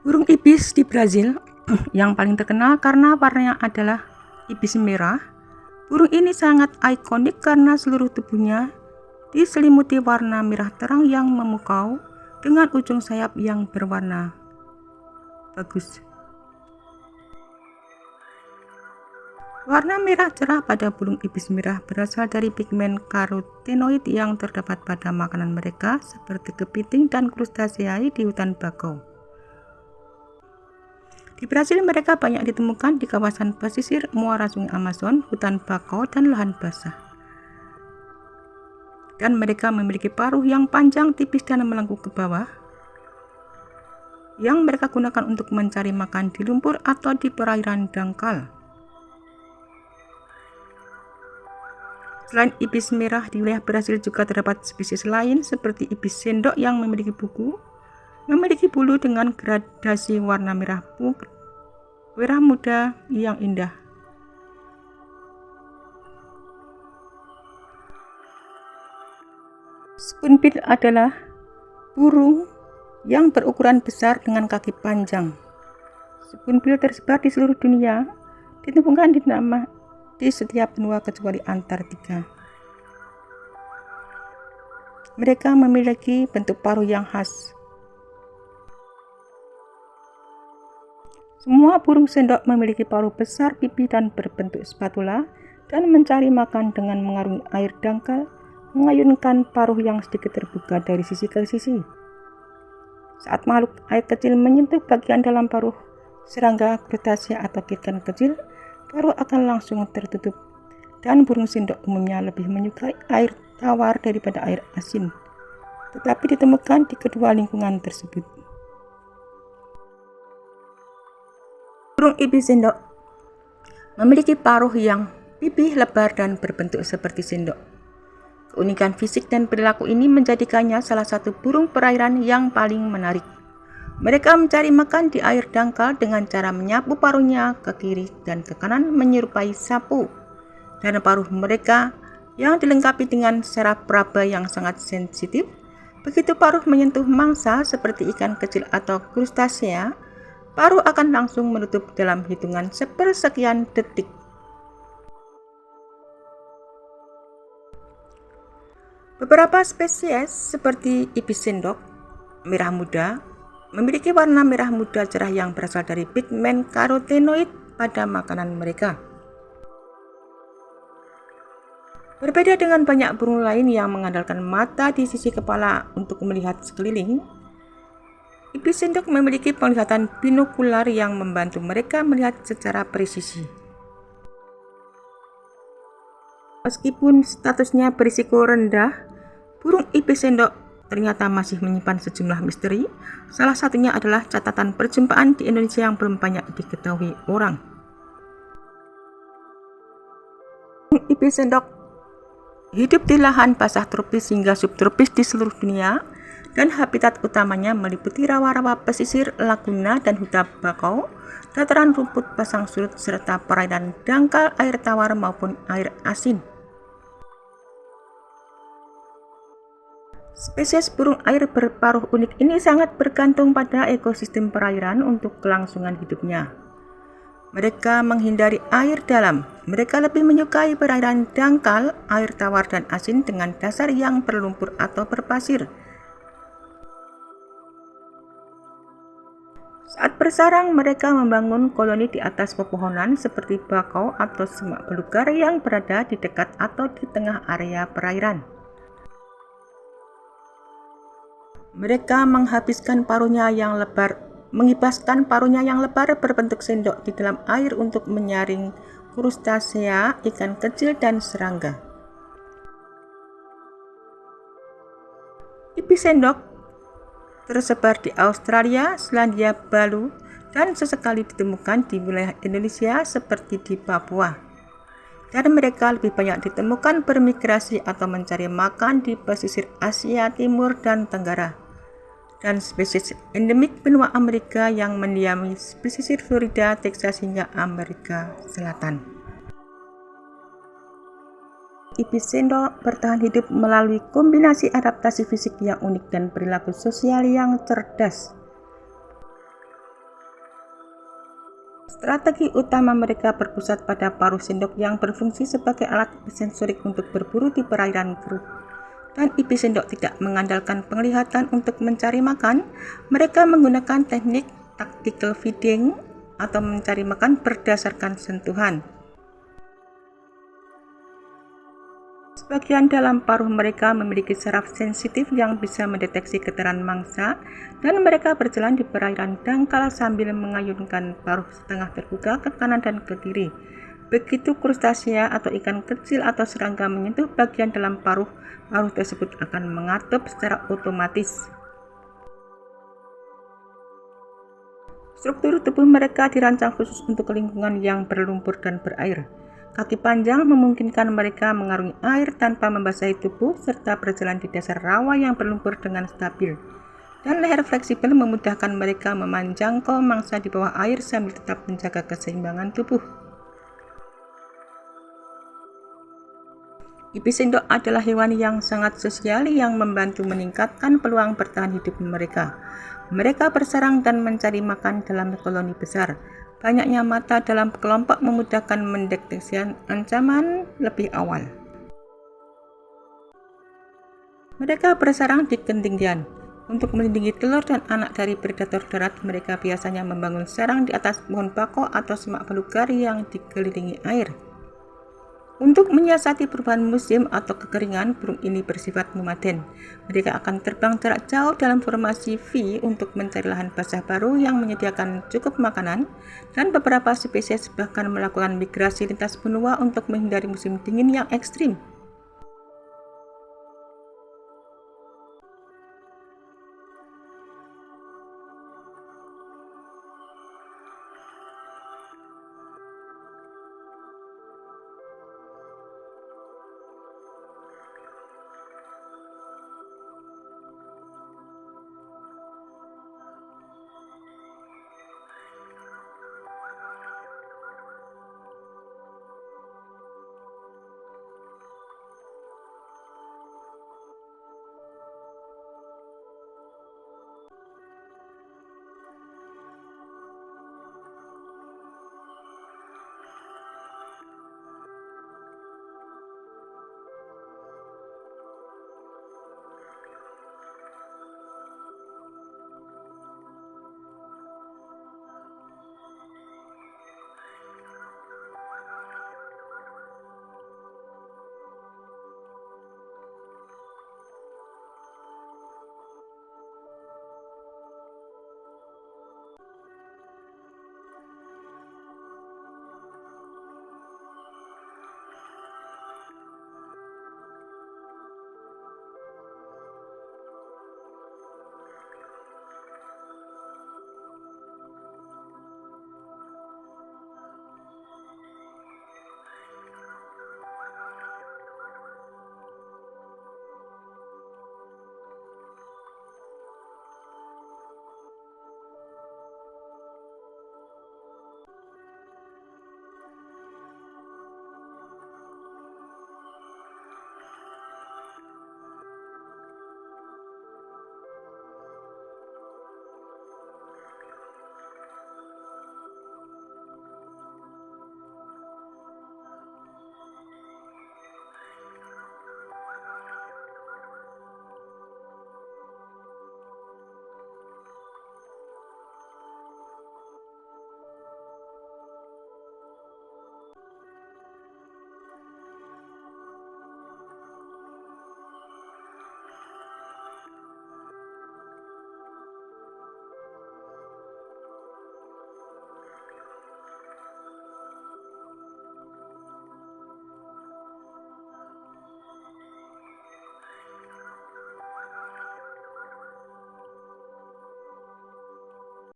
Burung ibis di Brazil yang paling terkenal karena warnanya adalah ibis merah. Burung ini sangat ikonik karena seluruh tubuhnya diselimuti warna merah terang yang memukau dengan ujung sayap yang berwarna bagus. Warna merah cerah pada burung ibis merah berasal dari pigmen karotenoid yang terdapat pada makanan mereka seperti kepiting dan krustaceae di hutan bakau. Di Brasil mereka banyak ditemukan di kawasan pesisir muara sungai Amazon, hutan bakau, dan lahan basah. Dan mereka memiliki paruh yang panjang, tipis, dan melengkung ke bawah, yang mereka gunakan untuk mencari makan di lumpur atau di perairan dangkal. Selain ibis merah, di wilayah Brasil juga terdapat spesies lain seperti ibis sendok yang memiliki bulu dengan gradasi warna merah muda yang indah. Spoonbill adalah burung yang berukuran besar dengan kaki panjang. Spoonbill tersebar di seluruh dunia, ditemukan di setiap benua kecuali Antartika. Mereka memiliki bentuk paruh yang khas. Semua burung sendok memiliki paruh besar pipi dan berbentuk spatula dan mencari makan dengan mengarungi air dangkal, mengayunkan paruh yang sedikit terbuka dari sisi ke sisi. Saat makhluk air kecil menyentuh bagian dalam paruh serangga, krustacea atau ikan kecil, paruh akan langsung tertutup, dan burung sendok umumnya lebih menyukai air tawar daripada air asin, tetapi ditemukan di kedua lingkungan tersebut. Burung ibis sendok memiliki paruh yang pipih lebar dan berbentuk seperti sendok. Keunikan fisik dan perilaku ini menjadikannya salah satu burung perairan yang paling menarik. Mereka mencari makan di air dangkal dengan cara menyapu paruhnya ke kiri dan ke kanan menyerupai sapu. Dan paruh mereka yang dilengkapi dengan saraf peraba yang sangat sensitif. Begitu paruh menyentuh mangsa seperti ikan kecil atau krustacea, paruh akan langsung menutup dalam hitungan sepersekian detik. Beberapa spesies seperti ibis sendok merah muda memiliki warna merah muda cerah yang berasal dari pigmen karotenoid pada makanan mereka. Berbeda dengan banyak burung lain yang mengandalkan mata di sisi kepala untuk melihat sekeliling, ibis sendok memiliki penglihatan binokular yang membantu mereka melihat secara presisi. Meskipun statusnya berisiko rendah, burung ibis sendok ternyata masih menyimpan sejumlah misteri. Salah satunya adalah catatan perjumpaan di Indonesia yang belum banyak diketahui orang. Burung ibis sendok hidup di lahan basah tropis hingga subtropis di seluruh dunia, dan habitat utamanya meliputi rawa-rawa pesisir, laguna, dan hutan bakau, dataran rumput pasang surut, serta perairan dangkal air tawar maupun air asin. Spesies burung air berparuh unik ini sangat bergantung pada ekosistem perairan untuk kelangsungan hidupnya. Mereka menghindari air dalam. Mereka lebih menyukai perairan dangkal, air tawar, dan asin dengan dasar yang berlumpur atau berpasir. Saat bersarang, mereka membangun koloni di atas pepohonan seperti bakau atau semak belukar yang berada di dekat atau di tengah area perairan. Mereka mengibaskan paruhnya yang lebar berbentuk sendok di dalam air untuk menyaring krustacea, ikan kecil, dan serangga. Ibis sendok tersebar di Australia, Selandia Baru, dan sesekali ditemukan di wilayah Indonesia seperti di Papua. Dan mereka lebih banyak ditemukan bermigrasi atau mencari makan di pesisir Asia Timur dan Tenggara. Dan spesies endemik benua Amerika yang mendiami pesisir Florida, Texas, hingga Amerika Selatan. Ibis sendok bertahan hidup melalui kombinasi adaptasi fisik yang unik dan perilaku sosial yang cerdas. Strategi utama mereka berpusat pada paruh sendok yang berfungsi sebagai alat sensorik untuk berburu di perairan keruh. Dan ibis sendok tidak mengandalkan penglihatan untuk mencari makan. Mereka menggunakan teknik tactical feeding atau mencari makan berdasarkan sentuhan. Sebagian dalam paruh mereka memiliki saraf sensitif yang bisa mendeteksi getaran mangsa, dan mereka berjalan di perairan dangkal sambil mengayunkan paruh setengah terbuka ke kanan dan ke kiri. Begitu krustasea atau ikan kecil atau serangga menyentuh bagian dalam paruh, paruh tersebut akan mengatup secara otomatis. Struktur tubuh mereka dirancang khusus untuk lingkungan yang berlumpur dan berair. Kaki panjang memungkinkan mereka mengarungi air tanpa membasahi tubuh serta berjalan di dasar rawa yang berlumpur dengan stabil. Dan leher fleksibel memudahkan mereka memanjangkau mangsa di bawah air sambil tetap menjaga keseimbangan tubuh. Ibis sendok adalah hewan yang sangat sosial yang membantu meningkatkan peluang bertahan hidup mereka. Mereka bersarang dan mencari makan dalam koloni besar. Banyaknya mata dalam kelompok memudahkan mendeteksi ancaman lebih awal. Mereka bersarang di ketinggian. Untuk melindungi telur dan anak dari predator darat, mereka biasanya membangun sarang di atas pohon bako atau semak belukar yang dikelilingi air. Untuk menyiasati perubahan musim atau kekeringan, burung ini bersifat nomaden. Mereka akan terbang jarak jauh dalam formasi V untuk mencari lahan basah baru yang menyediakan cukup makanan, dan beberapa spesies bahkan melakukan migrasi lintas benua untuk menghindari musim dingin yang ekstrim.